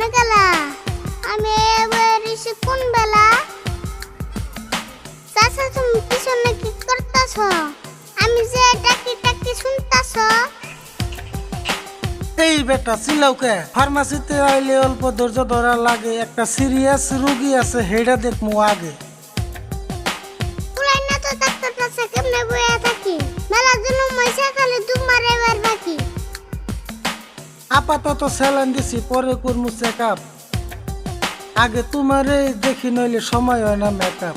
কোনে গেলা? আমি এবার এসে কোন বেলা? চাচা তুমি পিছনে কি করতেছ? আমি যে ডাকি ডাকি শুনতাছ? এই বেটা চিল্লাও কে? ফার্মাসিতে আইলে অল্প ধৈর্য ধরা লাগে, একটা সিরিয়াস রোগী আছে হেডা দেখমু আগে। পুরাই না তো ডাক্তার কাছে কেমনে বইয়া থাকি? মেলা জন্য মইসা খালি তোমার এবার বাকি। আপাতত স্যালাইন দিছি, পরে করমু চেকআপ। আগে তোমারে দেখি নইলে সময় হয় না মেকআপ।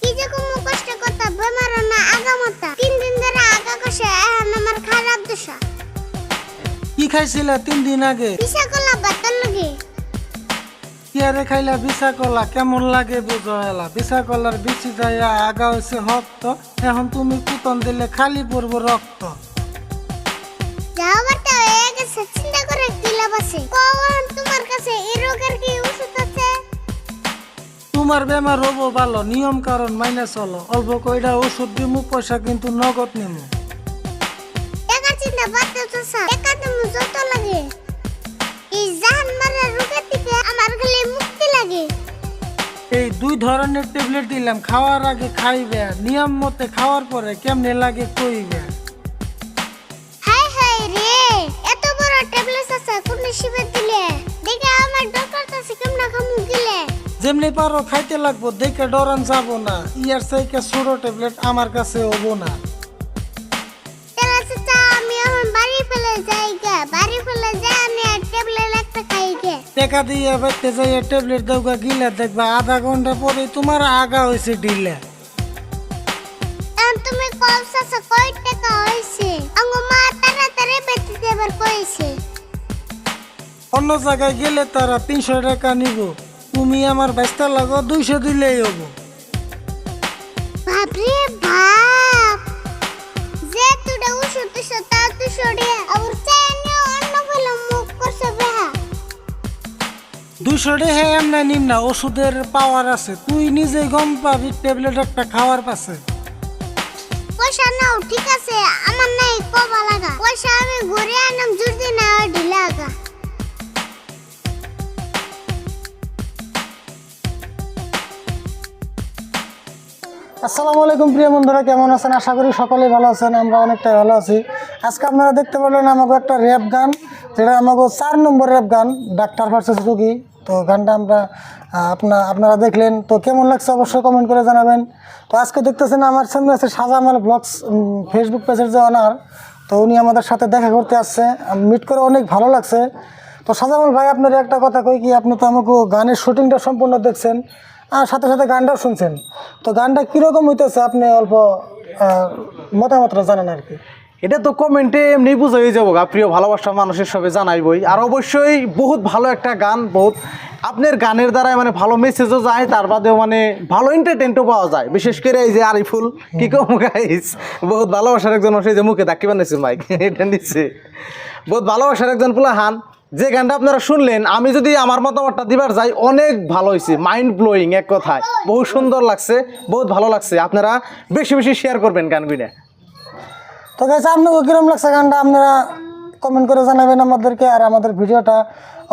কি যে কোন কষ্ট কথা বেমার না আগামতা। 3 দিন ধরে আগা কষে এখন আমার খারাপ দশা। কি খাইছিলা 3 দিন আগে? পিছা কলা বাতার লগে। কি আরে খাইলা বিছা কলা? কেমন লাগে বুঝো এলা? বিছা কলার বিচি যাইয়া আগা হইছে হক্ত, এখন তুমি কুতন দিলে খালি পড়বো রক্ত। যাওয়ারটা হয়ে গেছে, চিন্তা করে কি লাভ আছে? কখন তোমার কাছে এই রোগের কি ওষুধ আছে? তোমার বেমার হবো ভালো, নিয়ম কারণ মাইনে চলো। অল্প কইরা ওষুধ দিমু, পয়সা কিন্তু নগদ নিমু। টাকার চিন্তা বাদ দাও চাচা, টাকা তুমি যত লাগে। এই জাহান মারা রোগের থেকে আমার খালি মুক্তি লাগে। এই 2 ধরনের ট্যাবলেট দিলাম, খাওয়ার আগে খাইবে, নিয়ম মতে খাওয়ার পরে কেমনে লাগে কইবে। হাই হাই রে, এত বড় ট্যাবলেট আছে কোন শিবে দিলে? দেখে আমার ডক্টর কাছে কেমনে খামু গিলে? যেমনি পারো খাইতে লাগবো, দেখে ডরান যাবো না। ইয়ার চাইকে ছোট ট্যাবলেট আমার কাছে হবো না। তাহলে চাচা আমি এখন বাড়ি ফেলে যাই গে, বাড়ি ফেলে যাই আমি আর ট্যাবলেট একটা খাই গে। টাকা দিয়ে বাইতে যাইয়া ট্যাবলেট দেওয়া গিলে দেখবা আধা ঘন্টা পরে তোমার আগা হয়েছে ডিলে। এখন তুমি কল চাচা কয় টাকা হইছে? আঙ্গো মা তাড়াতাড়ি বেঁচে দেবার কইছে। অন্য জায়গায় গেলে তারা 300 টাকা নিব, তুমি আমার ব্যস্তা লাগো 200 দিলেই হবো। বাপরে বাপ, যে তুই ওষুধ দিছ তা তুই সরে আর চাইনে অন্য ফেলে মুখ করছে বেহা। 200 টাকা এমনি নিম না, ওষুধের পাওয়ার আছে, তুই নিজে গম পাবি ট্যাবলেট একটা খাওয়ার পাশে। পয়সা নাও ঠিক আছে, আমার নাই কবা লাগা। পয়সা আমি ঘুরে আনাম জুড়দি না ঢিলা আগা। আসসালামু আলাইকুম প্রিয় বন্ধুরা, কেমন আছেন? আশা করি সকলেই ভালো আছেন, আমরা অনেকটাই ভালো আছি। আজকে আপনারা দেখতে পেলেন আমাকে একটা র্যাপ গান, যেটা আমাকে 4 নম্বর র্যাপ গান, ডাক্তার ভার্সেস রোগী। তো গানটা আমরা আপনারা দেখলেন, তো কেমন লাগছে অবশ্যই কমেন্ট করে জানাবেন। তো আজকে দেখতেছেন আমার সামনে আছে শাহজামাল ব্লগস ফেসবুক পেজের যে অনার, তো উনি আমাদের সাথে দেখা করতে আসছে, মিট করে অনেক ভালো লাগছে। তো শাহজামাল ভাই, আপনার একটা কথা কই কি, আপনি তো আমাকে গানের শুটিংটা সম্পূর্ণ দেখছেন আর সাথে সাথে গানটাও শুনছেন, তো গানটা কীরকম হইতেছে আপনি অল্প মতামতটা জানান আর কি। এটা তো কমেন্টে এমনি বুঝা হয়ে যাবো, প্রিয় ভালোবাসা মানুষের সবে জানাইবই। আর অবশ্যই বহুত ভালো একটা গান, বহুত আপনার গানের দ্বারাই মানে ভালো মেসেজও যায়, তার বাদেও মানে ভালো এন্টারটেনও পাওয়া যায়। বিশেষ করে এই যে আরিফুল, কি কম গাইস, বহুত ভালোবাসার একজন মানুষ, এই যে মুখে দাকি বানাইছে মাইক এটা নিচ্ছে, বহুত ভালোবাসার একজন পুলাহান। যে গানটা আপনারা শুনলেন, আমি যদি আমার মতামতটা দিবার যাই, অনেক ভালো হয়েছে, মাইন্ড ব্লোয়িং এক কথায়, বহুত সুন্দর লাগছে, বহুত ভালো লাগছে। আপনারা বেশি বেশি শেয়ার করবেন গানগুলো। তো গাইস, আপনাকে কীরকম লাগছে গানটা আপনারা কমেন্ট করে জানাবেন আমাদেরকে, আর আমাদের ভিডিওটা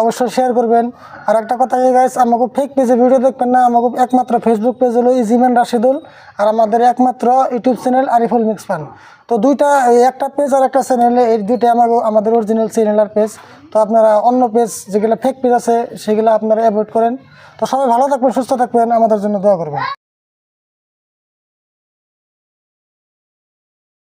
অবশ্যই শেয়ার করবেন। আর একটা কথা গাইস, আমাকে ফেক পেজে ভিডিও দেখবেন না, আমাকে একমাত্র ফেসবুক পেজ হলো ইজিম্যান রাশিদুল, আর আমাদের একমাত্র YouTube channel Ariful mix fun. তো দুইটা, একটা পেজ আর একটা চ্যানেলে, এই দুইটা আমাদের অরিজিনাল চ্যানেল আর পেজ। তো আপনারা অন্য পেজ যেগুলো ফেক পেজ আছে সেগুলো আপনারা অ্যাভয়েড করেন। তো সবাই ভালো থাকবেন, সুস্থ থাকবেন, আমাদের জন্য দোয়া করবেন।